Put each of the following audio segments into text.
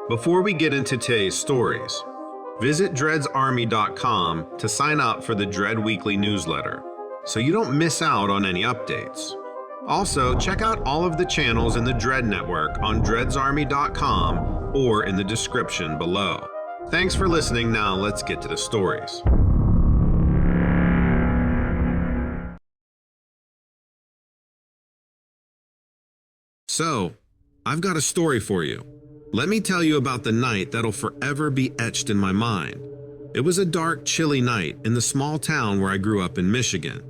Before we get into today's stories, visit dreadsarmy.com to sign up for the Dread Weekly newsletter so you don't miss out on any updates. Also, check out all of the channels in the Dread Network on dreadsarmy.com or in the description below. Thanks for listening. Now let's get to the stories. So, I've got a story for you. Let me tell you about the night that'll forever be etched in my mind. It was a dark, chilly night in the small town where I grew up in Michigan.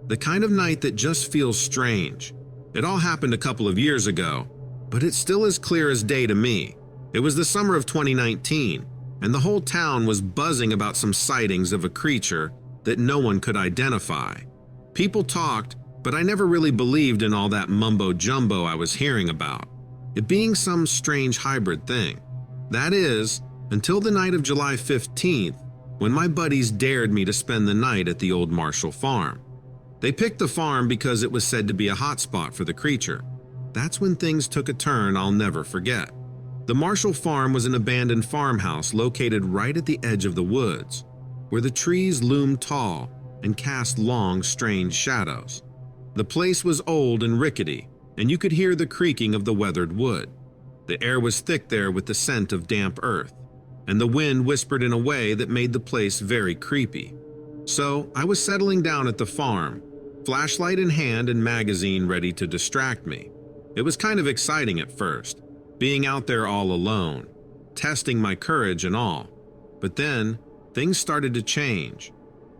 The kind of night that just feels strange. It all happened a couple of years ago, but it's still as clear as day to me. It was the summer of 2019, and the whole town was buzzing about some sightings of a creature that no one could identify. People talked, but I never really believed in all that mumbo-jumbo I was hearing about, it being some strange hybrid thing. That is, until the night of July 15th, when my buddies dared me to spend the night at the old Marshall farm. They picked the farm because it was said to be a hotspot for the creature. That's when things took a turn I'll never forget. The Marshall farm was an abandoned farmhouse located right at the edge of the woods, where the trees loomed tall and cast long, strange shadows. The place was old and rickety, and you could hear the creaking of the weathered wood. The air was thick there with the scent of damp earth, and the wind whispered in a way that made the place very creepy. So I was settling down at the farm, flashlight in hand and magazine ready to distract me. It was kind of exciting at first, being out there all alone, testing my courage and all. But then, things started to change.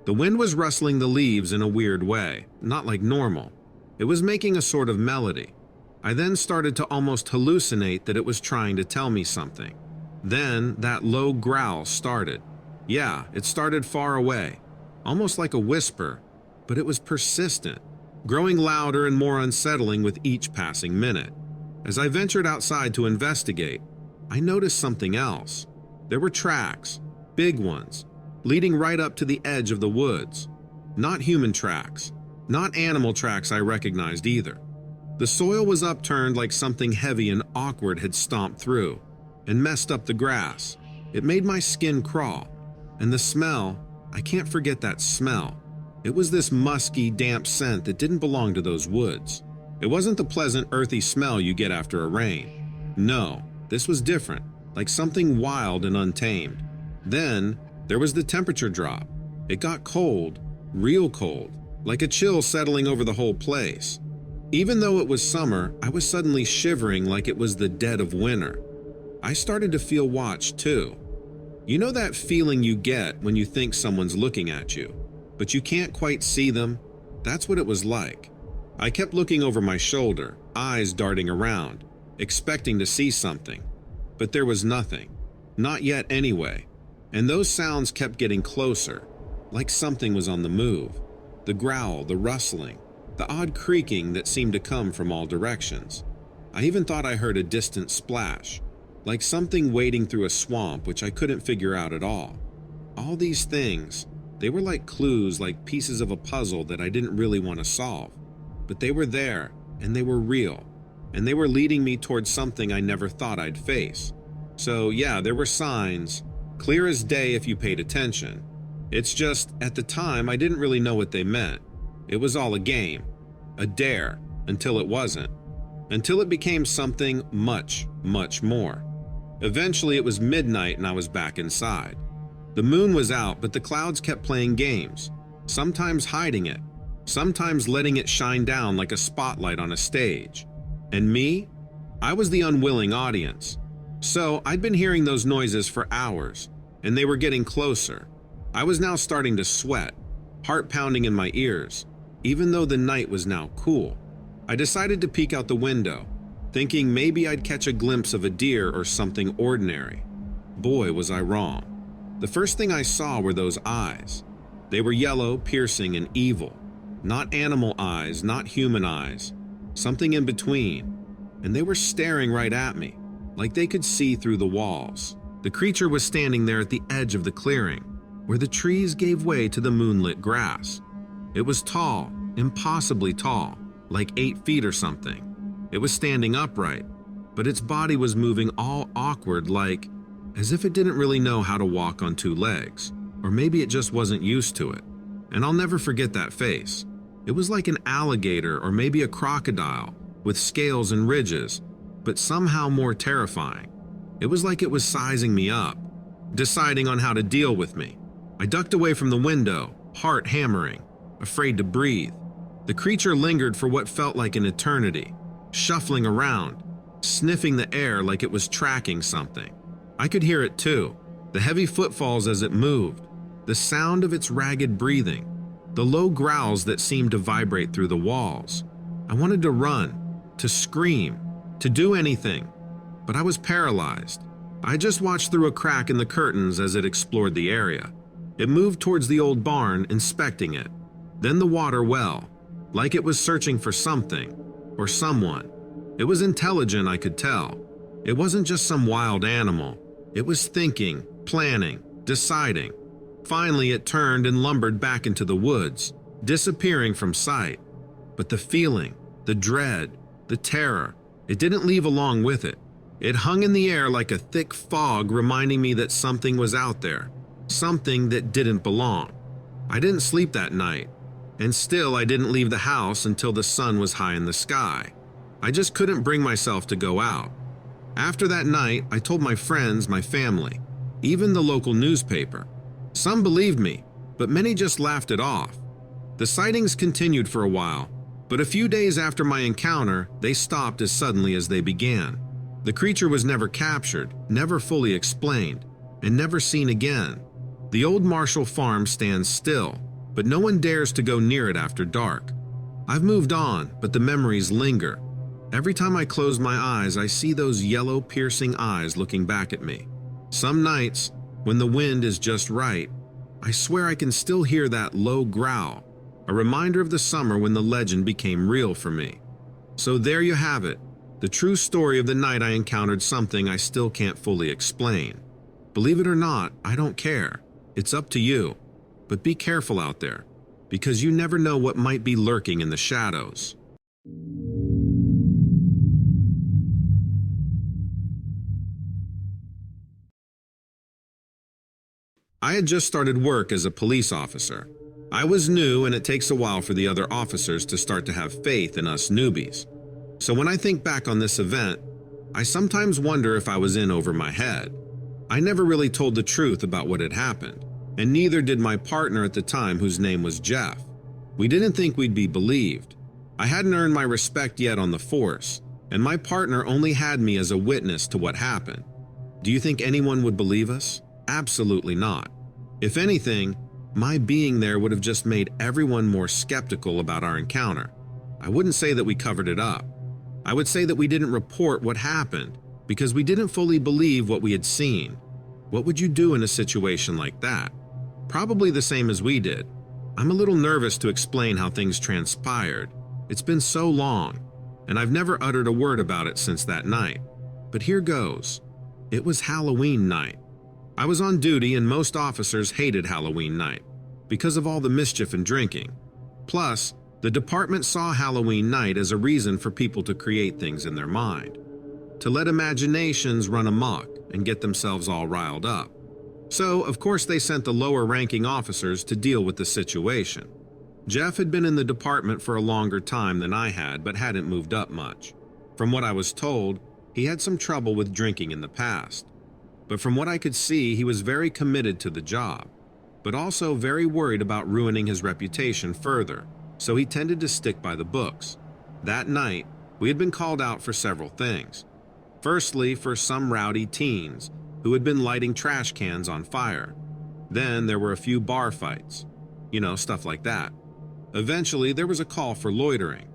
The wind was rustling the leaves in a weird way, not like normal. It was making a sort of melody. I then started to almost hallucinate that it was trying to tell me something. Then that low growl started. Yeah, it started far away, almost like a whisper, but it was persistent, growing louder and more unsettling with each passing minute. As I ventured outside to investigate, I noticed something else. There were tracks, big ones, leading right up to the edge of the woods. Not human tracks. Not animal tracks I recognized either. The soil was upturned like something heavy and awkward had stomped through and messed up the grass. It made my skin crawl. And the smell, I can't forget that smell. It was this musky, damp scent that didn't belong to those woods. It wasn't the pleasant, earthy smell you get after a rain. No, this was different, like something wild and untamed. Then, there was the temperature drop. It got cold, real cold. Like a chill settling over the whole place. Even though it was summer, I was suddenly shivering like it was the dead of winter. I started to feel watched too. You know that feeling you get when you think someone's looking at you, but you can't quite see them? That's what it was like. I kept looking over my shoulder, eyes darting around, expecting to see something. But there was nothing. Not yet anyway. And those sounds kept getting closer, like something was on the move. The growl, the rustling, the odd creaking that seemed to come from all directions. I even thought I heard a distant splash, like something wading through a swamp which I couldn't figure out at all. All these things, they were like clues, like pieces of a puzzle that I didn't really want to solve. But they were there, and they were real, and they were leading me towards something I never thought I'd face. So yeah, there were signs, clear as day if you paid attention. It's just, at the time, I didn't really know what they meant. It was all a game, a dare, until it wasn't. Until it became something much, much more. Eventually, it was midnight and I was back inside. The moon was out, but the clouds kept playing games, sometimes hiding it, sometimes letting it shine down like a spotlight on a stage. And me? I was the unwilling audience. So, I'd been hearing those noises for hours, and they were getting closer. I was now starting to sweat, heart pounding in my ears, even though the night was now cool. I decided to peek out the window, thinking maybe I'd catch a glimpse of a deer or something ordinary. Boy, was I wrong. The first thing I saw were those eyes. They were yellow, piercing, and evil. Not animal eyes, not human eyes, something in between. And they were staring right at me, like they could see through the walls. The creature was standing there at the edge of the clearing, where the trees gave way to the moonlit grass. It was tall, impossibly tall, like 8 feet or something. It was standing upright, but its body was moving all awkward, like as if it didn't really know how to walk on two legs, or maybe it just wasn't used to it. And I'll never forget that face. It was like an alligator or maybe a crocodile with scales and ridges, but somehow more terrifying. It was like it was sizing me up, deciding on how to deal with me. I ducked away from the window, heart hammering, afraid to breathe. The creature lingered for what felt like an eternity, shuffling around, sniffing the air like it was tracking something. I could hear it too, the heavy footfalls as it moved, the sound of its ragged breathing, the low growls that seemed to vibrate through the walls. I wanted to run, to scream, to do anything, but I was paralyzed. I just watched through a crack in the curtains as it explored the area. It moved towards the old barn, inspecting it, then the water well, like it was searching for something or someone. It was intelligent, I could tell. It wasn't just some wild animal. It was thinking, planning, deciding. Finally, it turned and lumbered back into the woods, disappearing from sight. But the feeling, the dread, the terror, it didn't leave along with it. It hung in the air like a thick fog, reminding me that something was out there, something that didn't belong. I didn't sleep that night, and still I didn't leave the house until the sun was high in the sky. I just couldn't bring myself to go out. After that night, I told my friends, my family, even the local newspaper. Some believed me, but many just laughed it off. The sightings continued for a while, but a few days after my encounter, they stopped as suddenly as they began. The creature was never captured, never fully explained, and never seen again. The old Marshall farm stands still, but no one dares to go near it after dark. I've moved on, but the memories linger. Every time I close my eyes, I see those yellow, piercing eyes looking back at me. Some nights, when the wind is just right, I swear I can still hear that low growl, a reminder of the summer when the legend became real for me. So there you have it, the true story of the night I encountered something I still can't fully explain. Believe it or not, I don't care. It's up to you. But be careful out there, because you never know what might be lurking in the shadows. I had just started work as a police officer. I was new, and it takes a while for the other officers to start to have faith in us newbies. So when I think back on this event, I sometimes wonder if I was in over my head. I never really told the truth about what had happened, and neither did my partner at the time, whose name was Jeff. We didn't think we'd be believed. I hadn't earned my respect yet on the force, and my partner only had me as a witness to what happened. Do you think anyone would believe us? Absolutely not. If anything, my being there would have just made everyone more skeptical about our encounter. I wouldn't say that we covered it up. I would say that we didn't report what happened because we didn't fully believe what we had seen. What would you do in a situation like that? Probably the same as we did. I'm a little nervous to explain how things transpired. It's been so long, and I've never uttered a word about it since that night. But here goes. It was Halloween night. I was on duty, and most officers hated Halloween night because of all the mischief and drinking. Plus, the department saw Halloween night as a reason for people to create things in their mind, to let imaginations run amok and get themselves all riled up. So, of course, they sent the lower-ranking officers to deal with the situation. Jeff had been in the department for a longer time than I had, but hadn't moved up much. From what I was told, he had some trouble with drinking in the past. But from what I could see, he was very committed to the job, but also very worried about ruining his reputation further, so he tended to stick by the books. That night, we had been called out for several things. Firstly, for some rowdy teens who had been lighting trash cans on fire. Then there were a few bar fights. Stuff like that. Eventually, there was a call for loitering.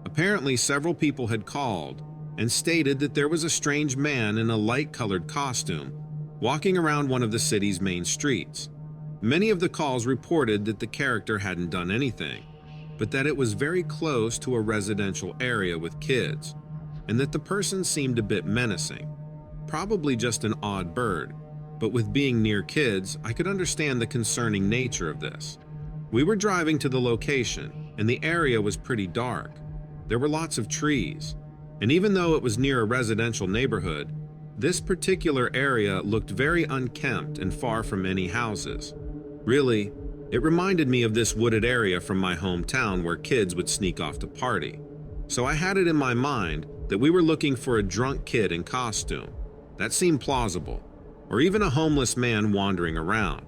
Apparently, several people had called and stated that there was a strange man in a light-colored costume walking around one of the city's main streets. Many of the calls reported that the character hadn't done anything, but that it was very close to a residential area with kids, and that the person seemed a bit menacing. Probably just an odd bird, but with being near kids, I could understand the concerning nature of this. We were driving to the location, and the area was pretty dark. There were lots of trees. And even though it was near a residential neighborhood, this particular area looked very unkempt and far from any houses. Really, it reminded me of this wooded area from my hometown where kids would sneak off to party. So I had it in my mind that we were looking for a drunk kid in costume. That seemed plausible. Or even a homeless man wandering around.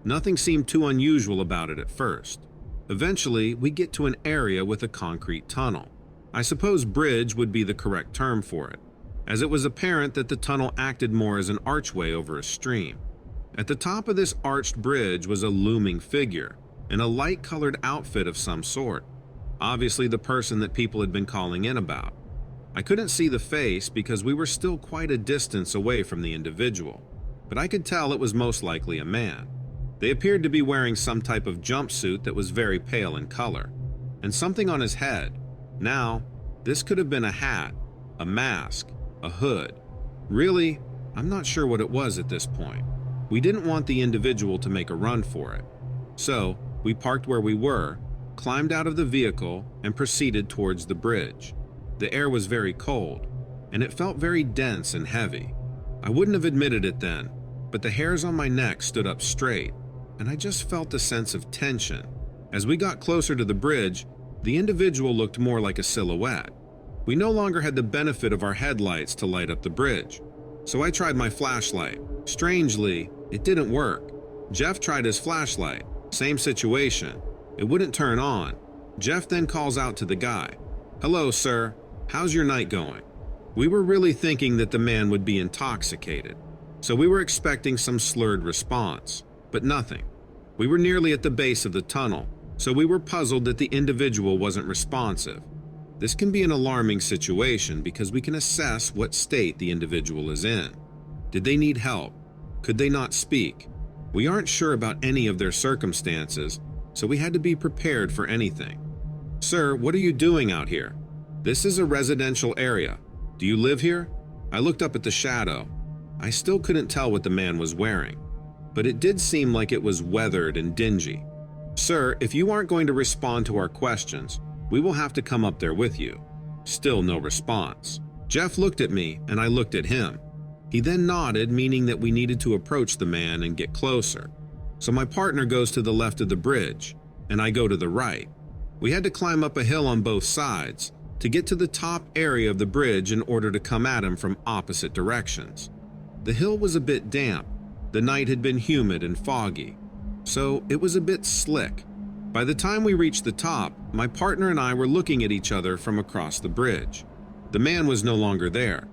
Nothing seemed too unusual about it at first. Eventually, we get to an area with a concrete tunnel. I suppose bridge would be the correct term for it, as it was apparent that the tunnel acted more as an archway over a stream. At the top of this arched bridge was a looming figure in a light-colored outfit of some sort, obviously the person that people had been calling in about. I couldn't see the face because we were still quite a distance away from the individual, but I could tell it was most likely a man. They appeared to be wearing some type of jumpsuit that was very pale in color, and something on his head. Now, this could have been a hat, a mask, a hood. Really, I'm not sure what it was at this point. We didn't want the individual to make a run for it. So, we parked where we were, climbed out of the vehicle, and proceeded towards the bridge. The air was very cold, and it felt very dense and heavy. I wouldn't have admitted it then, but the hairs on my neck stood up straight, and I just felt a sense of tension. As we got closer to the bridge, the individual looked more like a silhouette. We no longer had the benefit of our headlights to light up the bridge, so I tried my flashlight. Strangely, it didn't work. Jeff tried his flashlight. Same situation. It wouldn't turn on. Jeff then calls out to the guy, "Hello, sir. How's your night going?" We were really thinking that the man would be intoxicated, so we were expecting some slurred response, but nothing. We were nearly at the base of the tunnel, so we were puzzled that the individual wasn't responsive. This can be an alarming situation because we can assess what state the individual is in. Did they need help? Could they not speak? We aren't sure about any of their circumstances, so we had to be prepared for anything. "Sir, what are you doing out here? This is a residential area. Do you live here?" I looked up at the shadow. I still couldn't tell what the man was wearing, but it did seem like it was weathered and dingy. "Sir, if you aren't going to respond to our questions, we will have to come up there with you." Still no response. Jeff looked at me and I looked at him. He then nodded, meaning that we needed to approach the man and get closer. So my partner goes to the left of the bridge, and I go to the right. We had to climb up a hill on both sides to get to the top area of the bridge in order to come at him from opposite directions. The hill was a bit damp. The night had been humid and foggy, so it was a bit slick. By the time we reached the top, my partner and I were looking at each other from across the bridge. The man was no longer there,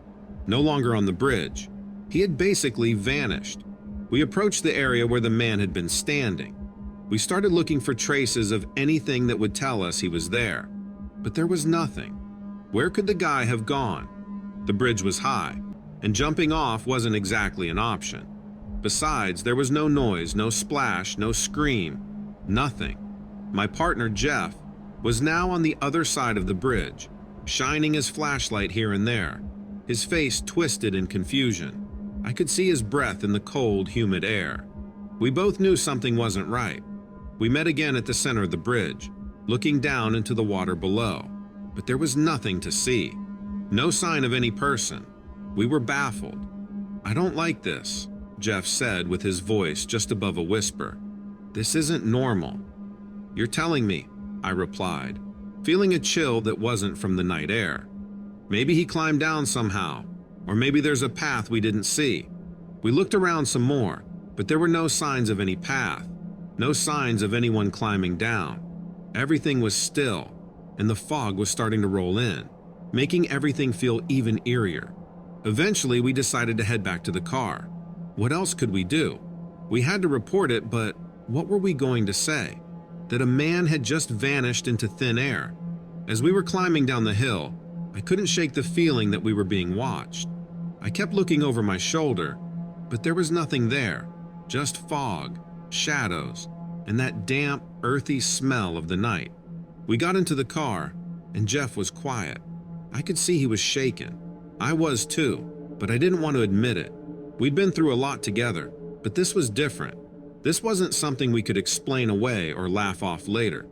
no longer on the bridge. He had basically vanished. We approached the area where the man had been standing. We started looking for traces of anything that would tell us he was there, but there was nothing. Where could the guy have gone? The bridge was high, and jumping off wasn't exactly an option. Besides, there was no noise, no splash, no scream, nothing. My partner, Jeff, was now on the other side of the bridge, shining his flashlight here and there, his face twisted in confusion. I could see his breath in the cold, humid air. We both knew something wasn't right. We met again at the center of the bridge, looking down into the water below, but there was nothing to see. No sign of any person. We were baffled. "I don't like this," Jeff said with his voice just above a whisper. "This isn't normal." "You're telling me," I replied, feeling a chill that wasn't from the night air. "Maybe he climbed down somehow, or maybe there's a path we didn't see." We looked around some more, but there were no signs of any path, no signs of anyone climbing down. Everything was still, and the fog was starting to roll in, making everything feel even eerier. Eventually, we decided to head back to the car. What else could we do? We had to report it, but what were we going to say? That a man had just vanished into thin air. As we were climbing down the hill, I couldn't shake the feeling that we were being watched. I kept looking over my shoulder, but there was nothing there, just fog, shadows, and that damp, earthy smell of the night. We got into the car, and Jeff was quiet. I could see he was shaken. I was too, but I didn't want to admit it. We'd been through a lot together, but this was different. This wasn't something we could explain away or laugh off later.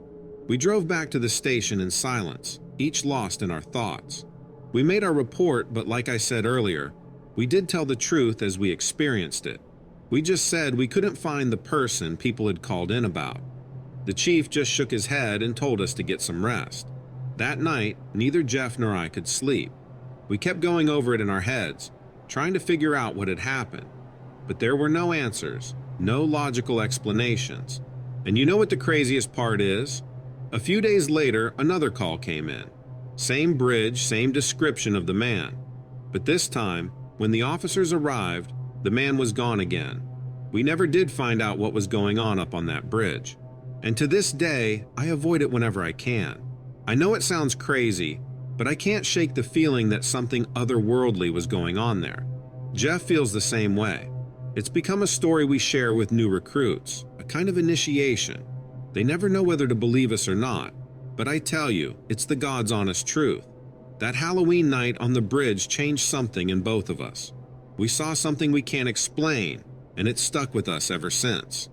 We drove back to the station in silence, each lost in our thoughts. We made our report, but like I said earlier, we did tell the truth as we experienced it. We just said we couldn't find the person people had called in about. The chief just shook his head and told us to get some rest. That night, neither Jeff nor I could sleep. We kept going over it in our heads, trying to figure out what had happened. But there were no answers, no logical explanations. And you know what the craziest part is? A few days later, another call came in. Same bridge, same description of the man. But this time, when the officers arrived, the man was gone again. We never did find out what was going on up on that bridge. And to this day, I avoid it whenever I can. I know it sounds crazy, but I can't shake the feeling that something otherworldly was going on there. Jeff feels the same way. It's become a story we share with new recruits, a kind of initiation. They never know whether to believe us or not, but I tell you, it's the God's honest truth. That Halloween night on the bridge changed something in both of us. We saw something we can't explain, and it's stuck with us ever since.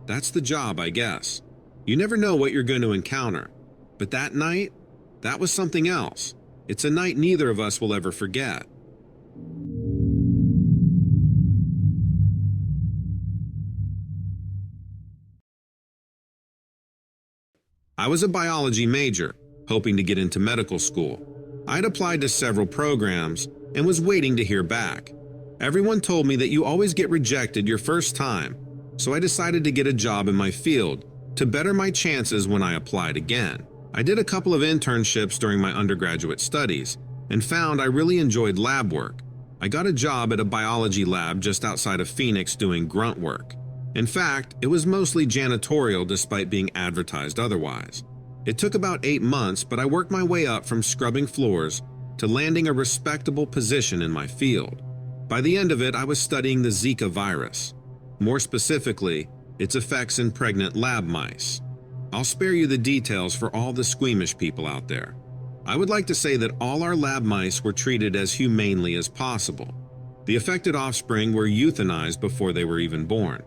That's the job, I guess. You never know what you're going to encounter. But that night, that was something else. It's a night neither of us will ever forget. I was a biology major, hoping to get into medical school. I'd applied to several programs and was waiting to hear back. Everyone told me that you always get rejected your first time, so I decided to get a job in my field to better my chances when I applied again. I did a couple of internships during my undergraduate studies and found I really enjoyed lab work. I got a job at a biology lab just outside of Phoenix doing grunt work. In fact, it was mostly janitorial despite being advertised otherwise. It took about 8 months, but I worked my way up from scrubbing floors to landing a respectable position in my field. By the end of it, I was studying the Zika virus. More specifically, its effects in pregnant lab mice. I'll spare you the details for all the squeamish people out there. I would like to say that all our lab mice were treated as humanely as possible. The affected offspring were euthanized before they were even born.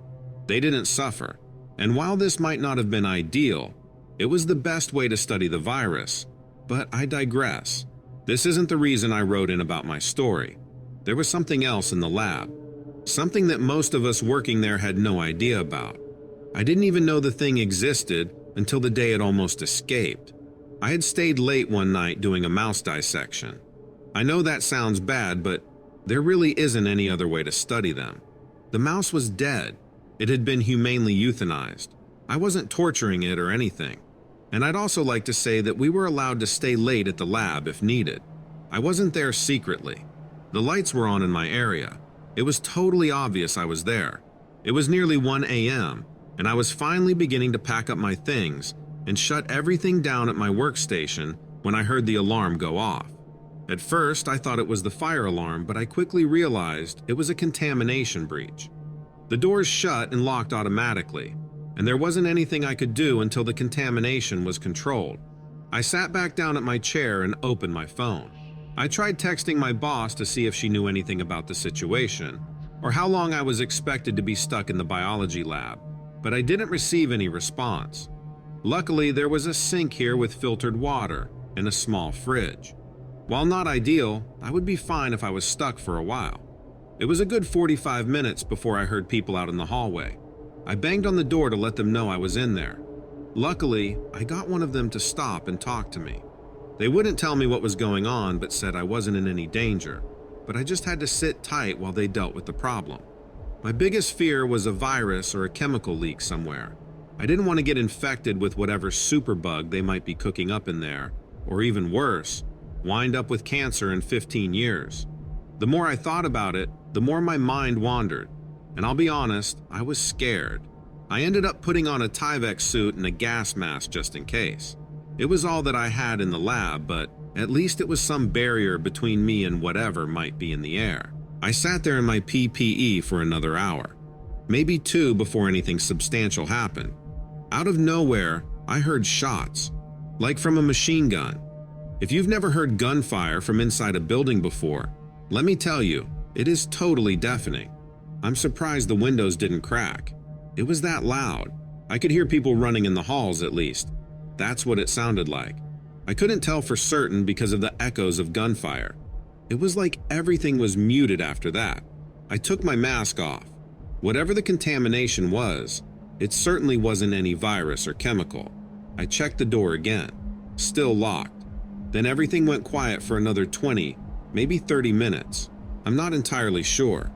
They didn't suffer, and while this might not have been ideal, it was the best way to study the virus. But I digress. This isn't the reason I wrote in about my story. There was something else in the lab. Something that most of us working there had no idea about. I didn't even know the thing existed until the day it almost escaped. I had stayed late one night doing a mouse dissection. I know that sounds bad, but there really isn't any other way to study them. The mouse was dead. It had been humanely euthanized. I wasn't torturing it or anything. And I'd also like to say that we were allowed to stay late at the lab if needed. I wasn't there secretly. The lights were on in my area. It was totally obvious I was there. It was nearly 1 a.m., and I was finally beginning to pack up my things and shut everything down at my workstation when I heard the alarm go off. At first, I thought it was the fire alarm, but I quickly realized it was a contamination breach. The doors shut and locked automatically, and there wasn't anything I could do until the contamination was controlled. I sat back down at my chair and opened my phone. I tried texting my boss to see if she knew anything about the situation, or how long I was expected to be stuck in the biology lab, but I didn't receive any response. Luckily, there was a sink here with filtered water and a small fridge. While not ideal, I would be fine if I was stuck for a while. It was a good 45 minutes before I heard people out in the hallway. I banged on the door to let them know I was in there. Luckily, I got one of them to stop and talk to me. They wouldn't tell me what was going on, but said I wasn't in any danger, but I just had to sit tight while they dealt with the problem. My biggest fear was a virus or a chemical leak somewhere. I didn't want to get infected with whatever superbug they might be cooking up in there, or even worse, wind up with cancer in 15 years. The more I thought about it, the more my mind wandered, and I'll be honest, I was scared. I ended up putting on a Tyvek suit and a gas mask just in case. It was all that I had in the lab, but at least it was some barrier between me and whatever might be in the air. I sat there in my PPE for another hour, maybe 2 before anything substantial happened. Out of nowhere, I heard shots, like from a machine gun. If you've never heard gunfire from inside a building before, let me tell you, it is totally deafening. I'm surprised the windows didn't crack. It was that loud. I could hear people running in the halls at least. That's what it sounded like. I couldn't tell for certain because of the echoes of gunfire, It was like everything was muted after that. I took my mask off. Whatever the contamination was, it certainly wasn't any virus or chemical. I checked the door again. Still locked. Then everything went quiet for another 20, maybe 30 minutes. I'm not entirely sure.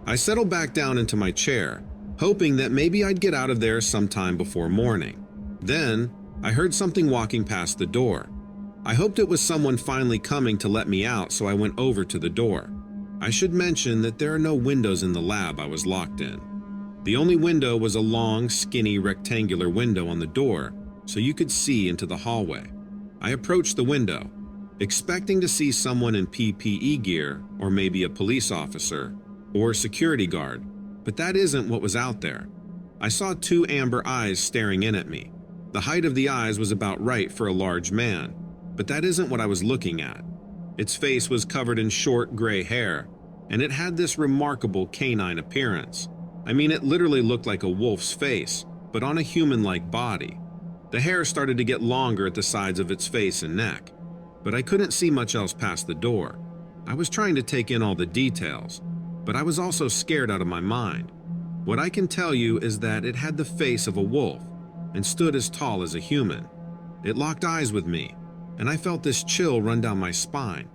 I settled back down into my chair, hoping that maybe I'd get out of there sometime before morning. Then, I heard something walking past the door. I hoped it was someone finally coming to let me out, so I went over to the door. I should mention that there are no windows in the lab I was locked in. The only window was a long, skinny, rectangular window on the door, so you could see into the hallway. I approached the window, expecting to see someone in PPE gear, or maybe a police officer, or a security guard, but that isn't what was out there. I saw two amber eyes staring in at me. The height of the eyes was about right for a large man, but that isn't what I was looking at. Its face was covered in short gray hair, and it had this remarkable canine appearance. I mean, it literally looked like a wolf's face, but on a human-like body. The hair started to get longer at the sides of its face and neck, but I couldn't see much else past the door. I was trying to take in all the details, but I was also scared out of my mind. What I can tell you is that it had the face of a wolf and stood as tall as a human. It locked eyes with me, and I felt this chill run down my spine.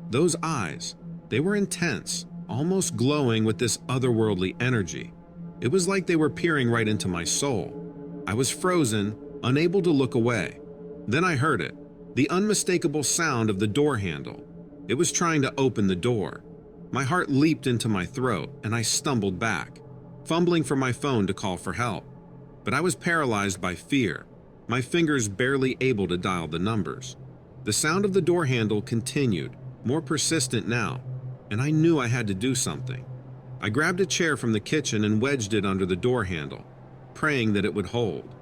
Those eyes, they were intense, almost glowing with this otherworldly energy. It was like they were peering right into my soul. I was frozen, unable to look away. Then I heard it, the unmistakable sound of the door handle. It was trying to open the door. My heart leaped into my throat, and I stumbled back, fumbling for my phone to call for help. But I was paralyzed by fear, my fingers barely able to dial the numbers. The sound of the door handle continued, more persistent now, and I knew I had to do something. I grabbed a chair from the kitchen and wedged it under the door handle, praying that it would hold.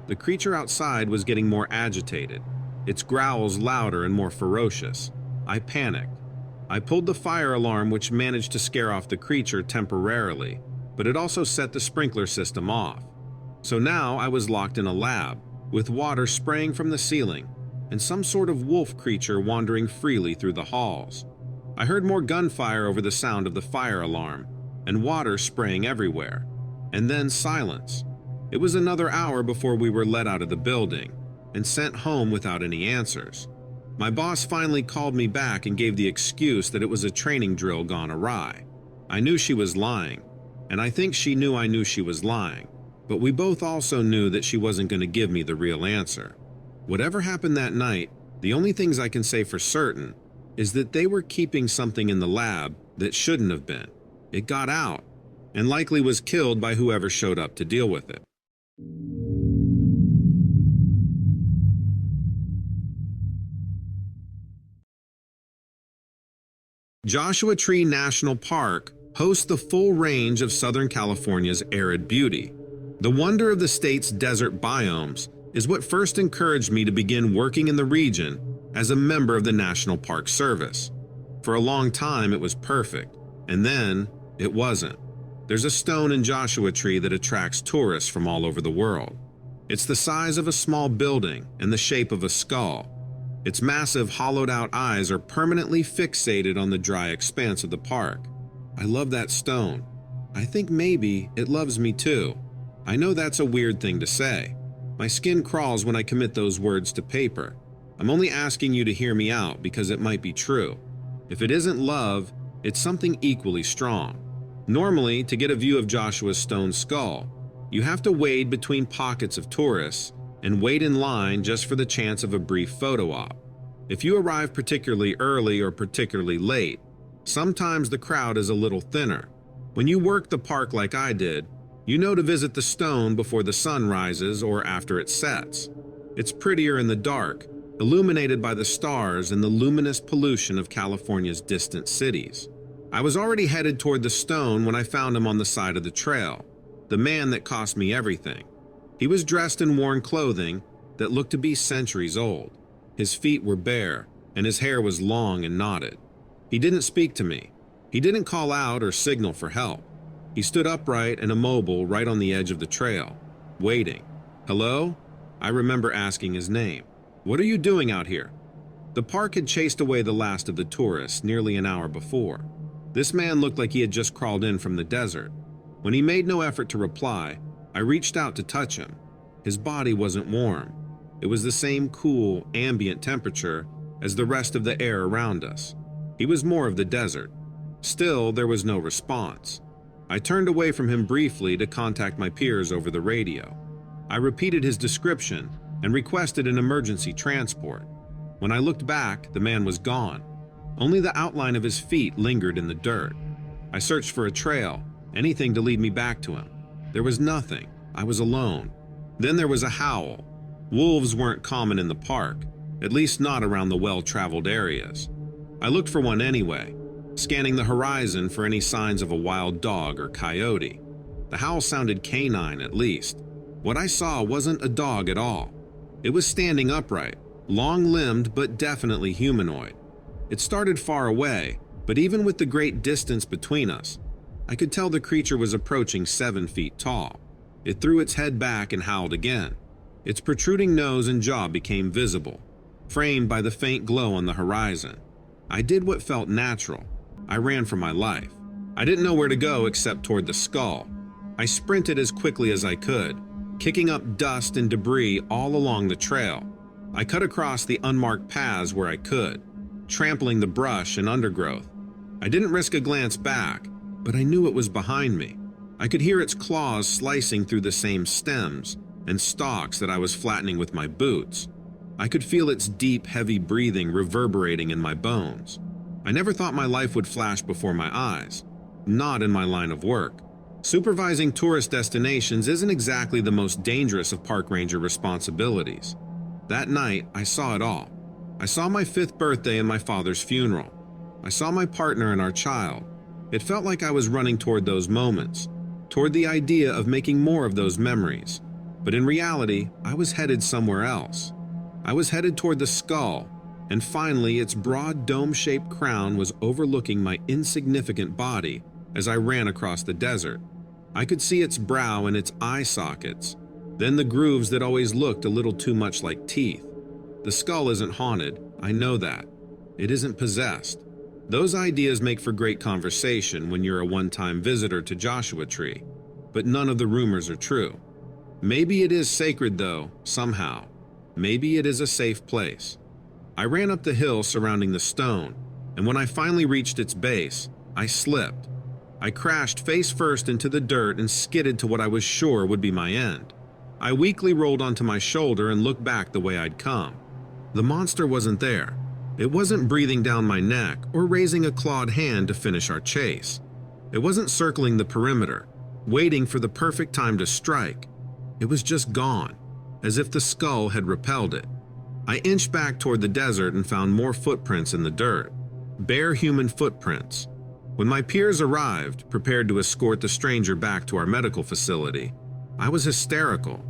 The creature outside was getting more agitated, its growls louder and more ferocious. I panicked. I pulled the fire alarm, which managed to scare off the creature temporarily, but it also set the sprinkler system off. So now I was locked in a lab, with water spraying from the ceiling, and some sort of wolf creature wandering freely through the halls. I heard more gunfire over the sound of the fire alarm, and water spraying everywhere. And then silence. It was another hour before we were let out of the building, and sent home without any answers. My boss finally called me back and gave the excuse that it was a training drill gone awry. I knew she was lying, and I think she knew I knew she was lying, but we both also knew that she wasn't going to give me the real answer. Whatever happened that night, the only things I can say for certain is that they were keeping something in the lab that shouldn't have been. It got out, and likely was killed by whoever showed up to deal with it. Joshua Tree National Park hosts the full range of Southern California's arid beauty. The wonder of the state's desert biomes is what first encouraged me to begin working in the region as a member of the National Park Service. For a long time, it was perfect, and then it wasn't. There's a stone in Joshua Tree that attracts tourists from all over the world. It's the size of a small building and the shape of a skull. Its massive, hollowed-out eyes are permanently fixated on the dry expanse of the park. I love that stone. I think maybe it loves me too. I know that's a weird thing to say. My skin crawls when I commit those words to paper. I'm only asking you to hear me out because it might be true. If it isn't love, it's something equally strong. Normally, to get a view of Joshua's stone skull, you have to wade between pockets of tourists and wait in line just for the chance of a brief photo op. If you arrive particularly early or particularly late, sometimes the crowd is a little thinner. When you work the park like I did, you know to visit the stone before the sun rises or after it sets. It's prettier in the dark, illuminated by the stars and the luminous pollution of California's distant cities. I was already headed toward the stone when I found him on the side of the trail, the man that cost me everything. He was dressed in worn clothing that looked to be centuries old. His feet were bare, and his hair was long and knotted. He didn't speak to me. He didn't call out or signal for help. He stood upright and immobile right on the edge of the trail, waiting. "Hello?" I remember asking his name. "What are you doing out here?" The park had chased away the last of the tourists nearly an hour before. This man looked like he had just crawled in from the desert. When he made no effort to reply, I reached out to touch him. His body wasn't warm. It was the same cool, ambient temperature as the rest of the air around us. He was more of the desert. Still, there was no response. I turned away from him briefly to contact my peers over the radio. I repeated his description and requested an emergency transport. When I looked back, the man was gone. Only the outline of his feet lingered in the dirt. I searched for a trail, anything to lead me back to him. There was nothing. I was alone. Then there was a howl. Wolves weren't common in the park, at least not around the well-traveled areas. I looked for one anyway, scanning the horizon for any signs of a wild dog or coyote. The howl sounded canine at least. What I saw wasn't a dog at all. It was standing upright, long-limbed but definitely humanoid. It started far away, but even with the great distance between us, I could tell the creature was approaching 7 feet tall. It threw its head back and howled again. Its protruding nose and jaw became visible, framed by the faint glow on the horizon. I did what felt natural. I ran for my life. I didn't know where to go except toward the skull. I sprinted as quickly as I could, kicking up dust and debris all along the trail. I cut across the unmarked paths where I could, trampling the brush and undergrowth. I didn't risk a glance back, but I knew it was behind me. I could hear its claws slicing through the same stems and stalks that I was flattening with my boots. I could feel its deep, heavy breathing reverberating in my bones. I never thought my life would flash before my eyes, not in my line of work. Supervising tourist destinations isn't exactly the most dangerous of park ranger responsibilities. That night, I saw it all. I saw my 5th birthday and my father's funeral. I saw my partner and our child. It felt like I was running toward those moments, toward the idea of making more of those memories. But in reality, I was headed somewhere else. I was headed toward the skull, and finally its broad dome-shaped crown was overlooking my insignificant body as I ran across the desert. I could see its brow and its eye sockets, then the grooves that always looked a little too much like teeth. The skull isn't haunted, I know that. It isn't possessed. Those ideas make for great conversation when you're a one-time visitor to Joshua Tree, but none of the rumors are true. Maybe it is sacred though, somehow. Maybe it is a safe place. I ran up the hill surrounding the stone, and when I finally reached its base, I slipped. I crashed face first into the dirt and skidded to what I was sure would be my end. I weakly rolled onto my shoulder and looked back the way I'd come. The monster wasn't there. It wasn't breathing down my neck or raising a clawed hand to finish our chase. It wasn't circling the perimeter, waiting for the perfect time to strike. It was just gone, as if the skull had repelled it. I inched back toward the desert and found more footprints in the dirt, bare human footprints. When my peers arrived, prepared to escort the stranger back to our medical facility, I was hysterical.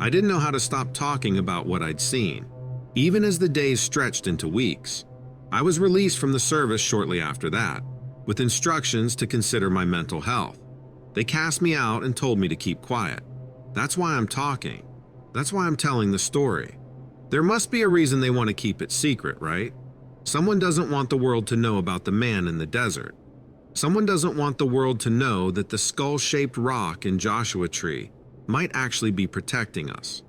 I didn't know how to stop talking about what I'd seen, even as the days stretched into weeks. I was released from the service shortly after that, with instructions to consider my mental health. They cast me out and told me to keep quiet. That's why I'm talking. That's why I'm telling the story. There must be a reason they want to keep it secret, right? Someone doesn't want the world to know about the man in the desert. Someone doesn't want the world to know that the skull-shaped rock in Joshua Tree might actually be protecting us.